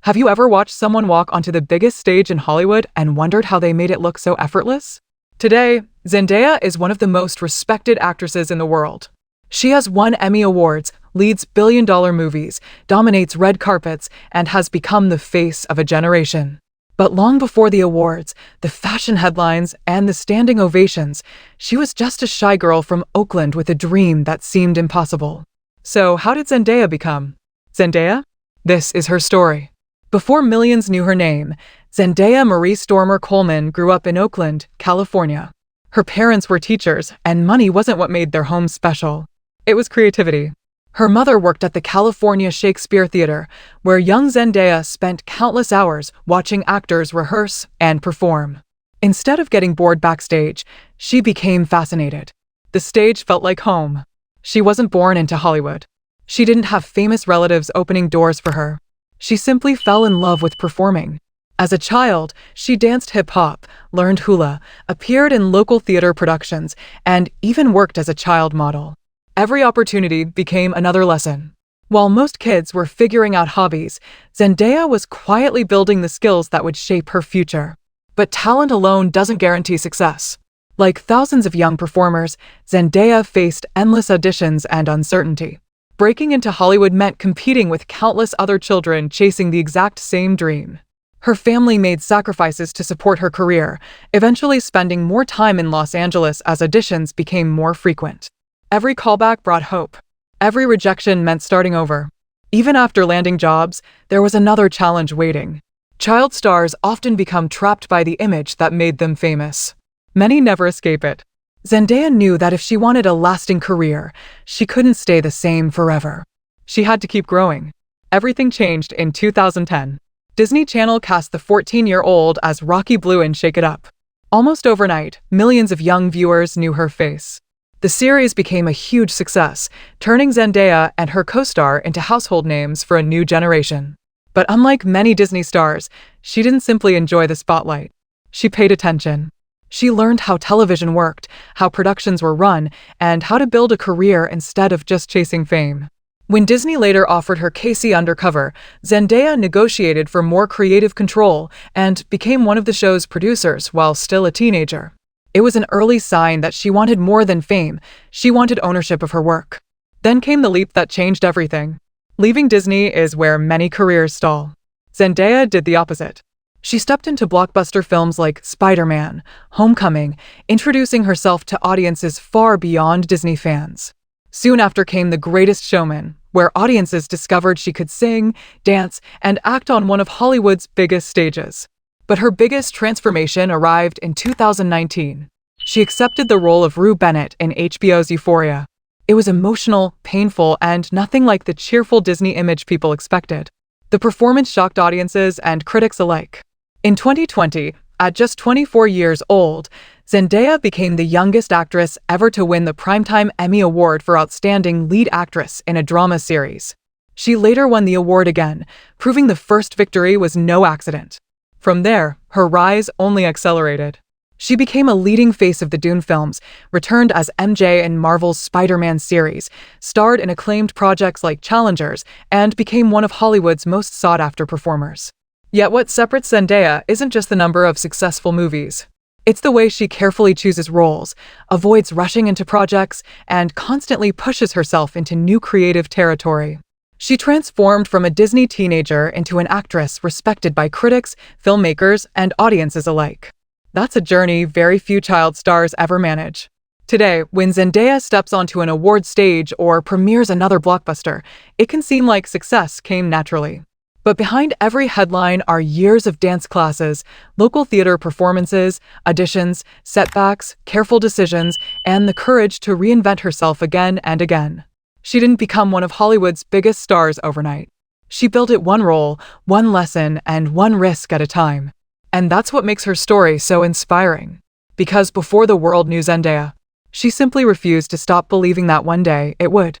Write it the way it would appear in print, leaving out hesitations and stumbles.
Have you ever watched someone walk onto the biggest stage in Hollywood and wondered how they made it look so effortless? Today, Zendaya is one of the most respected actresses in the world. She has won Emmy Awards, leads billion-dollar movies, dominates red carpets, and has become the face of a generation. But long before the awards, the fashion headlines, and the standing ovations, she was just a shy girl from Oakland with a dream that seemed impossible. So how did Zendaya become Zendaya? This is her story. Before millions knew her name, Zendaya Marie Stormer Coleman grew up in Oakland, California. Her parents were teachers, and money wasn't what made their home special. It was creativity. Her mother worked at the California Shakespeare Theater, where young Zendaya spent countless hours watching actors rehearse and perform. Instead of getting bored backstage, she became fascinated. The stage felt like home. She wasn't born into Hollywood. She didn't have famous relatives opening doors for her. She simply fell in love with performing. As a child, she danced hip-hop, learned hula, appeared in local theater productions, and even worked as a child model. Every opportunity became another lesson. While most kids were figuring out hobbies, Zendaya was quietly building the skills that would shape her future. But talent alone doesn't guarantee success. Like thousands of young performers, Zendaya faced endless auditions and uncertainty. Breaking into Hollywood meant competing with countless other children chasing the exact same dream. Her family made sacrifices to support her career, eventually spending more time in Los Angeles as auditions became more frequent. Every callback brought hope. Every rejection meant starting over. Even after landing jobs, there was another challenge waiting. Child stars often become trapped by the image that made them famous. Many never escape it. Zendaya knew that if she wanted a lasting career, she couldn't stay the same forever. She had to keep growing. Everything changed in 2010. Disney Channel cast the 14-year-old as Rocky Blue in Shake It Up. Almost overnight, millions of young viewers knew her face. The series became a huge success, turning Zendaya and her co-star into household names for a new generation. But unlike many Disney stars, she didn't simply enjoy the spotlight. She paid attention. She learned how television worked, how productions were run, and how to build a career instead of just chasing fame. When Disney later offered her Casey Undercover, Zendaya negotiated for more creative control and became one of the show's producers while still a teenager. It was an early sign that she wanted more than fame. She wanted ownership of her work. Then came the leap that changed everything. Leaving Disney is where many careers stall. Zendaya did the opposite. She stepped into blockbuster films like Spider-Man, Homecoming, introducing herself to audiences far beyond Disney fans. Soon after came The Greatest Showman, where audiences discovered she could sing, dance, and act on one of Hollywood's biggest stages. But her biggest transformation arrived in 2019. She accepted the role of Rue Bennett in HBO's Euphoria. It was emotional, painful, and nothing like the cheerful Disney image people expected. The performance shocked audiences and critics alike. In 2020, at just 24 years old, Zendaya became the youngest actress ever to win the Primetime Emmy Award for Outstanding Lead Actress in a Drama Series. She later won the award again, proving the first victory was no accident. From there, her rise only accelerated. She became a leading face of the Dune films, returned as MJ in Marvel's Spider-Man series, starred in acclaimed projects like Challengers, and became one of Hollywood's most sought-after performers. Yet what separates Zendaya isn't just the number of successful movies. It's the way she carefully chooses roles, avoids rushing into projects, and constantly pushes herself into new creative territory. She transformed from a Disney teenager into an actress respected by critics, filmmakers, and audiences alike. That's a journey very few child stars ever manage. Today, when Zendaya steps onto an award stage or premieres another blockbuster, it can seem like success came naturally. But behind every headline are years of dance classes, local theater performances, auditions, setbacks, careful decisions, and the courage to reinvent herself again and again. She didn't become one of Hollywood's biggest stars overnight. She built it one role, one lesson, and one risk at a time. And that's what makes her story so inspiring. Because before the world knew Zendaya, she simply refused to stop believing that one day it would.